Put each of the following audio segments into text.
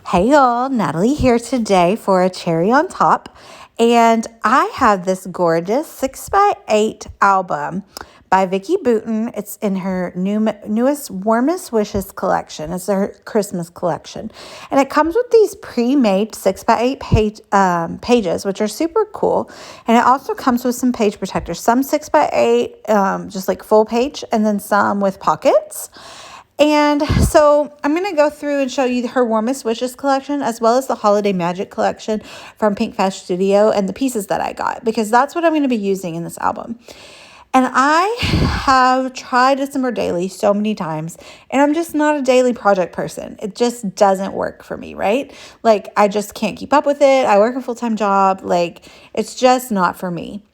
Hey y'all, Natalie here today for a cherry on top. And I have this gorgeous 6x8 album by Vicki Boutin. It's in her newest Warmest Wishes collection. It's her Christmas collection. And it comes with these pre-made 6x8 pages, which are super cool. And it also comes with some page protectors. Some 6x8, just like full page, and then some with pockets. And so I'm going to go through and show you her Warmest Wishes collection as well as the Holiday Magic collection from Pinkfresh Studio and the pieces that I got because that's what I'm going to be using in this album. And I have tried December Daily so many times and I'm just not a daily project person. It just doesn't work for me, right? Like I just can't keep up with it. I work a full-time job. Like it's just not for me.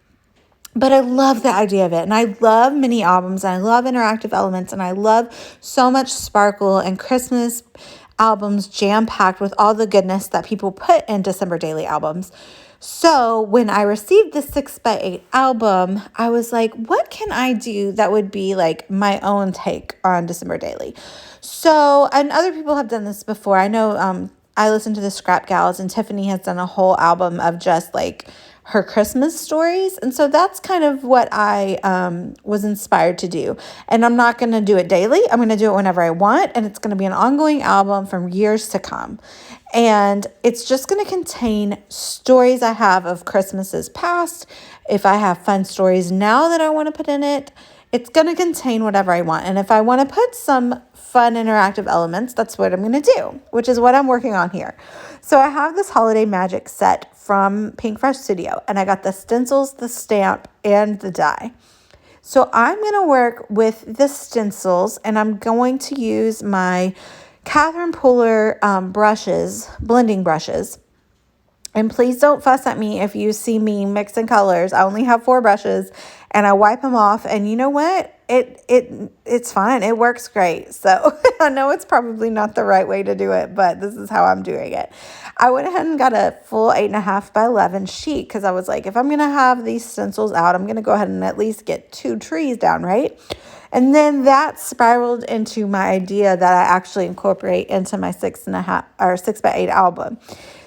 But I love the idea of it. And I love mini albums and I love interactive elements and I love so much sparkle and Christmas albums jam-packed with all the goodness that people put in December Daily albums. So when I received the 6x8 album, I was like, what can I do that would be like my own take on December Daily? So, and other people have done this before. I know I listen to the Scrap Gals and Tiffany has done a whole album of just like her Christmas stories. And so that's kind of what I was inspired to do. And I'm not going to do it daily. I'm going to do it whenever I want. And it's going to be an ongoing album from years to come. And it's just going to contain stories I have of Christmases past. If I have fun stories now that I want to put in it, it's going to contain whatever I want. And if I want to put some fun interactive elements, that's what I'm going to do, which is what I'm working on here. So I have this Holiday Magic set from Pinkfresh Studio, and I got the stencils, the stamp, and the die. So I'm going to work with the stencils, and I'm going to use my Catherine Puller brushes, blending brushes. And please don't fuss at me if you see me mixing colors. I only have 4 brushes and I wipe them off. And you know what? It's fine. It works great. So I know it's probably not the right way to do it, but this is how I'm doing it. I went ahead and got a full 8.5 by 11 sheet because I was like, if I'm going to have these stencils out, I'm going to go ahead and at least get 2 trees down, right? And then that spiraled into my idea that I actually incorporate into my 6x8 album.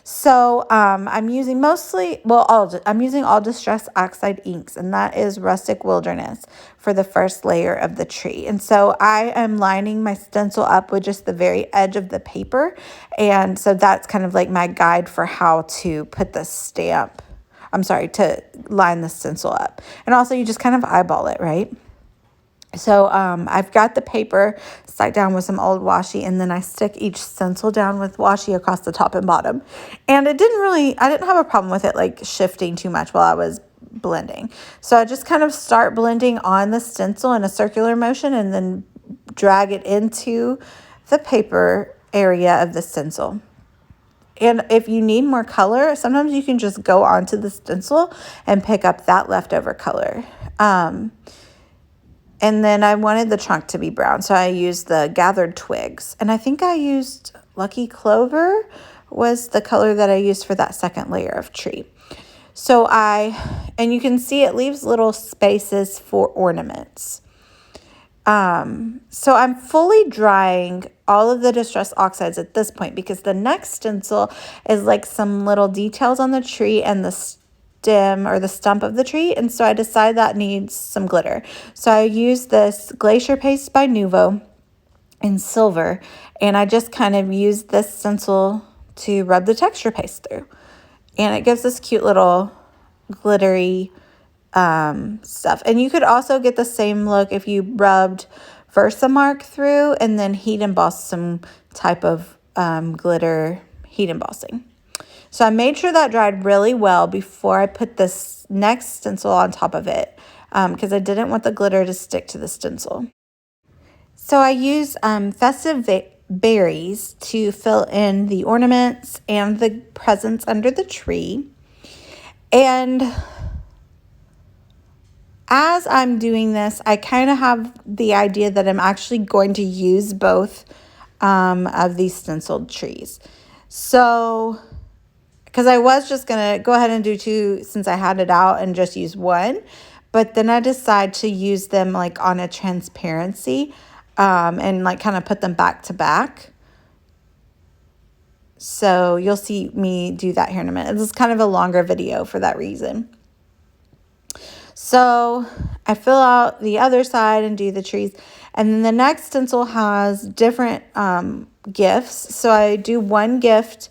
So I'm using I'm using all Distress Oxide inks, and that is Rustic Wilderness for the first layer of the tree. And so I am lining my stencil up with just the very edge of the paper. And so that's kind of like my guide for how to put the stamp, to line the stencil up. And also you just kind of eyeball it, right? So I've got the paper stuck down with some old washi, and then I stick each stencil down with washi across the top and bottom. And I didn't have a problem with it like shifting too much while I was blending. So I just kind of start blending on the stencil in a circular motion and then drag it into the paper area of the stencil. And if you need more color, sometimes you can just go onto the stencil and pick up that leftover color. And then I wanted the trunk to be brown, so I used the gathered twigs. And I think I used Lucky Clover was the color that I used for that second layer of tree. So and you can see it leaves little spaces for ornaments. So I'm fully drying all of the Distress Oxides at this point because the next stencil is like some little details on the tree and the stem or the stump of the tree, and so I decided that needs some glitter. So I used this Glacier Paste by Nuvo in silver, and I just kind of used this stencil to rub the texture paste through, and it gives this cute little glittery stuff. And you could also get the same look if you rubbed Versamark through and then heat embossed some type of glitter heat embossing. So I made sure that dried really well before I put this next stencil on top of it because I didn't want the glitter to stick to the stencil. So I used festive berries to fill in the ornaments and the presents under the tree. And as I'm doing this, I kind of have the idea that I'm actually going to use both of these stenciled trees. So because I was just going to go ahead and do 2 since I had it out and just use 1. But then I decided to use them like on a transparency and like kind of put them back to back. So you'll see me do that here in a minute. This is kind of a longer video for that reason. So I fill out the other side and do the trees. And then the next stencil has different gifts. So I do one gift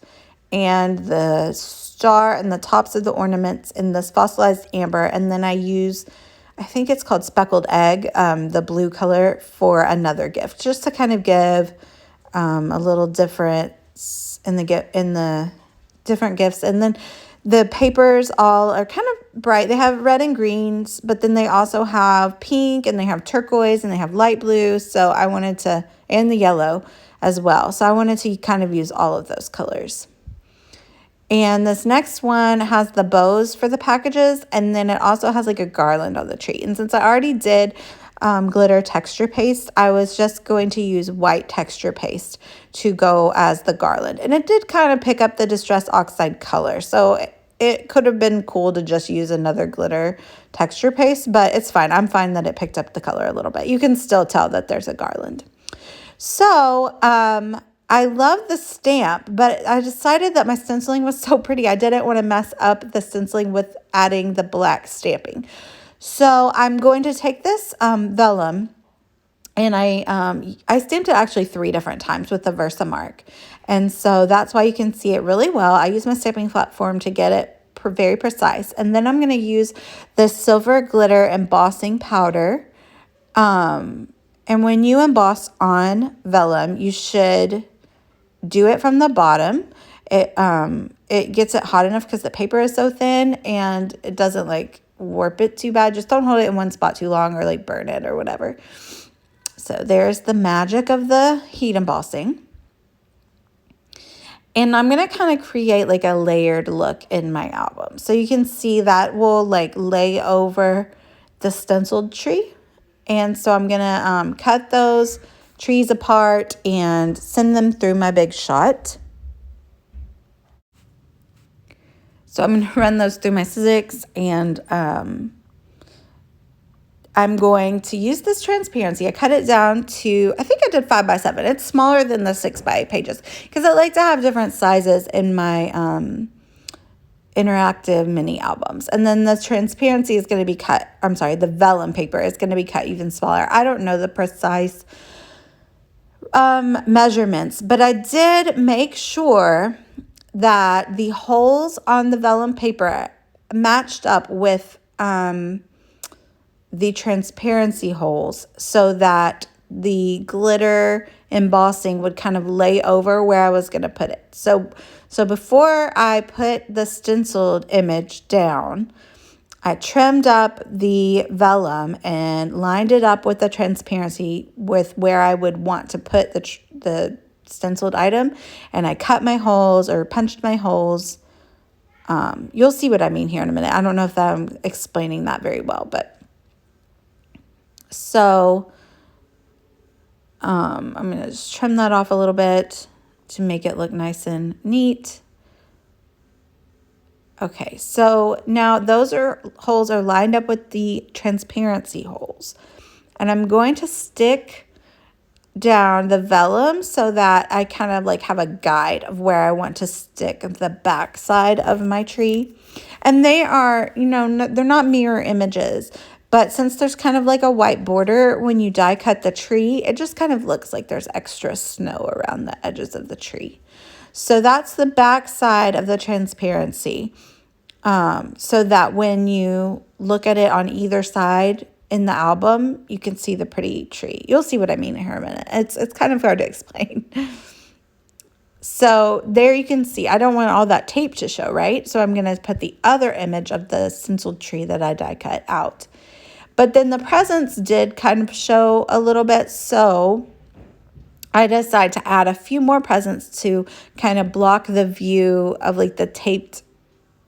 and the star and the tops of the ornaments in this fossilized amber. And then I use, I think it's called speckled egg, the blue color, for another gift, just to kind of give a little difference in the different gifts. And then the papers all are kind of bright. They have red and greens, but then they also have pink and they have turquoise and they have light blue. So I wanted to, and the yellow as well. So I wanted to kind of use all of those colors. And this next one has the bows for the packages, and then it also has like a garland on the tree. And since I already did glitter texture paste, I was just going to use white texture paste to go as the garland. And it did kind of pick up the Distress Oxide color. So it could have been cool to just use another glitter texture paste, but it's fine. I'm fine that it picked up the color a little bit. You can still tell that there's a garland. So I love the stamp, but I decided that my stenciling was so pretty. I didn't want to mess up the stenciling with adding the black stamping. So I'm going to take this vellum, and I stamped it actually 3 different times with the Versamark. And so that's why you can see it really well. I use my stamping platform to get it very precise. And then I'm going to use the silver glitter embossing powder. And when you emboss on vellum, you should do it from the bottom. It gets it hot enough because the paper is so thin and it doesn't like warp it too bad. Just don't hold it in one spot too long or like burn it or whatever. So there's the magic of the heat embossing. And I'm going to kind of create like a layered look in my album. So you can see that will like lay over the stenciled tree. And so I'm going to cut those trees apart and send them through my big shot. So I'm going to run those through my Sizzix, and I'm going to use this transparency. I cut it down to, I think I did 5 by 7. It's smaller than the 6 by 8 pages because I like to have different sizes in my interactive mini albums. And then the transparency is going to be cut, the vellum paper is going to be cut even smaller. I don't know the precise measurements, but I did make sure that the holes on the vellum paper matched up with the transparency holes so that the glitter embossing would kind of lay over where I was going to put it. So before I put the stenciled image down, I trimmed up the vellum and lined it up with the transparency with where I would want to put the stenciled item. And I cut my holes or punched my holes. You'll see what I mean here in a minute. I don't know if I'm explaining that very well, but so I'm going to just trim that off a little bit to make it look nice and neat. Okay, so now those holes are lined up with the transparency holes. And I'm going to stick down the vellum so that I kind of like have a guide of where I want to stick the back side of my tree. And they are, they're not mirror images, but since there's kind of like a white border when you die cut the tree, it just kind of looks like there's extra snow around the edges of the tree. So that's the back side of the transparency. So that when you look at it on either side in the album, you can see the pretty tree. You'll see what I mean in here in a minute. It's kind of hard to explain. So there you can see, I don't want all that tape to show, right? So I'm going to put the other image of the stenciled tree that I die cut out. But then the presents did kind of show a little bit, so I decided to add a few more presents to kind of block the view of like the taped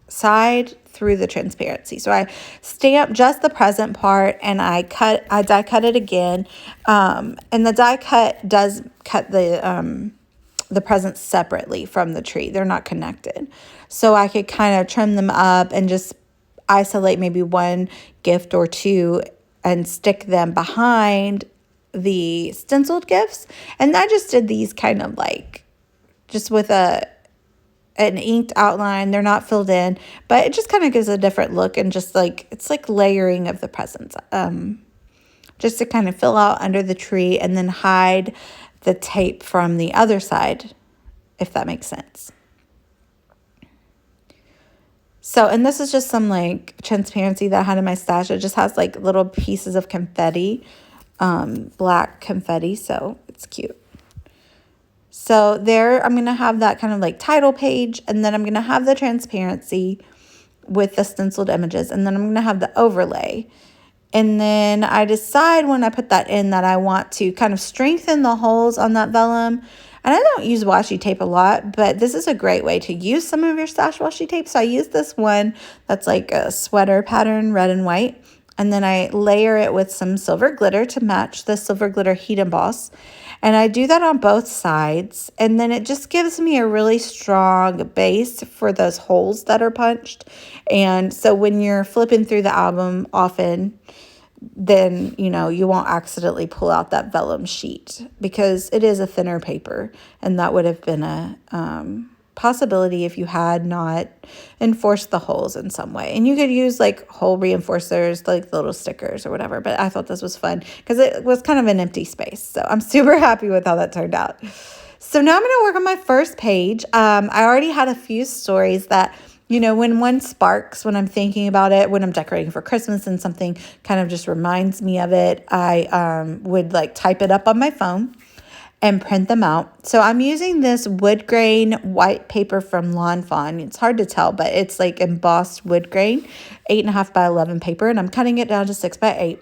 side through the transparency. So I stamped just the present part and I die cut it again. And the die cut does cut the presents separately from the tree. They're not connected. So I could kind of trim them up and just isolate maybe one gift or two and stick them behind the stenciled gifts. And I just did these kind of like just with a an inked outline. They're not filled in, but it just kind of gives a different look, and just like, it's like layering of the presents. Just to kind of fill out under the tree and then hide the tape from the other side, if that makes sense. So, and this is just some like transparency that I had in my stash. It just has like little pieces of confetti, black confetti, so it's cute. So there, I'm going to have that kind of like title page, and then I'm going to have the transparency with the stenciled images, and then I'm going to have the overlay. And then I decide when I put that in that I want to kind of strengthen the holes on that vellum. And I don't use washi tape a lot, but this is a great way to use some of your stash washi tape. So I use this one that's like a sweater pattern, red and white. And then I layer it with some silver glitter to match the silver glitter heat emboss. And I do that on both sides. And then it just gives me a really strong base for those holes that are punched. And so when you're flipping through the album often, then, you know, you won't accidentally pull out that vellum sheet, because it is a thinner paper, and that would have been a possibility if you had not enforced the holes in some way. And you could use like hole reinforcers, like little stickers or whatever, but I thought this was fun because it was kind of an empty space. So I'm super happy with how that turned out. So now I'm going to work on my first page. I already had a few stories that, you know, when one sparks, when I'm thinking about it, when I'm decorating for Christmas and something kind of just reminds me of it, I would like type it up on my phone and print them out. So I'm using this wood grain white paper from Lawn Fawn. It's hard to tell, but it's like embossed wood grain, 8.5 by 11 paper, and I'm cutting it down to 6 by 8.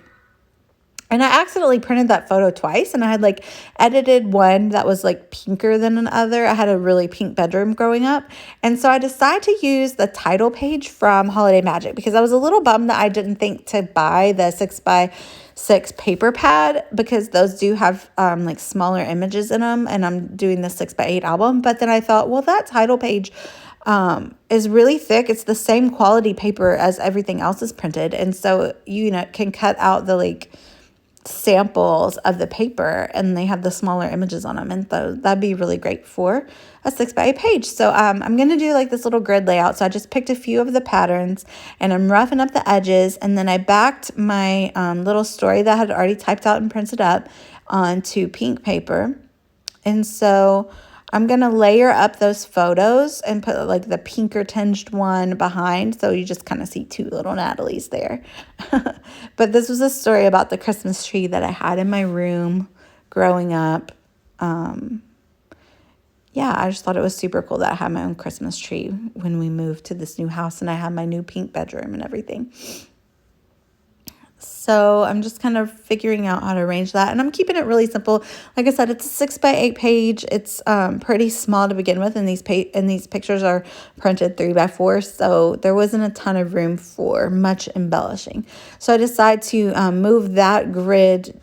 And I accidentally printed that photo twice, and I had like edited one that was like pinker than another. I had a really pink bedroom growing up. And so I decided to use the title page from Holiday Magic, because I was a little bummed that I didn't think to buy the 6 by 6 paper pad, because those do have like smaller images in them, and I'm doing the 6 by 8 album. But then I thought, well, that title page is really thick. It's the same quality paper as everything else is printed. And so, you know, can cut out the like samples of the paper, and they have the smaller images on them, and so that'd be really great for a 6 by 8 page. So I'm going to do like this little grid layout. So I just picked a few of the patterns, and I'm roughing up the edges, and then I backed my little story that I had already typed out and printed up onto pink paper. And so I'm going to layer up those photos and put like the pinker tinged one behind. So you just kind of see two little Natalies there. But this was a story about the Christmas tree that I had in my room growing up. Yeah, I just thought it was super cool that I had my own Christmas tree when we moved to this new house, and I had my new pink bedroom and everything. So I'm just kind of figuring out how to arrange that. And I'm keeping it really simple. Like I said, it's a 6 by 8 page. It's pretty small to begin with. And these pictures are printed 3 by 4. So there wasn't a ton of room for much embellishing. So I decided to move that grid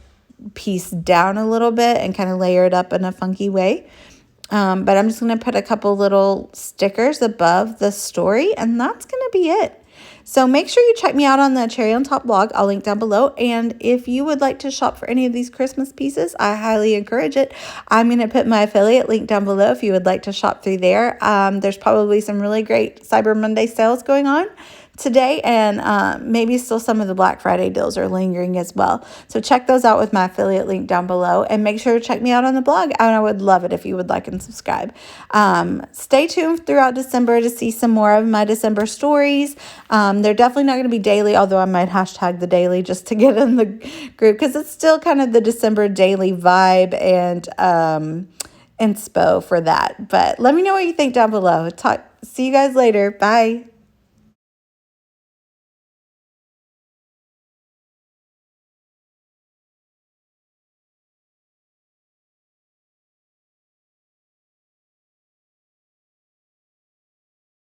piece down a little bit and kind of layer it up in a funky way. But I'm just going to put a couple little stickers above the story, and that's going to be it. So make sure you check me out on the Cherry on Top blog. I'll link down below. And if you would like to shop for any of these Christmas pieces, I highly encourage it. I'm going to put my affiliate link down below if you would like to shop through there. There's probably some really great Cyber Monday sales going on today, and maybe still some of the Black Friday deals are lingering as well. So check those out with my affiliate link down below, and make sure to check me out on the blog, and I would love it if you would like and subscribe. Stay tuned throughout December to see some more of my December stories. They're definitely not going to be daily, although I might hashtag the daily just to get in the group, because it's still kind of the December daily vibe and inspo for that. But let me know what you think down below. See you guys later. Bye.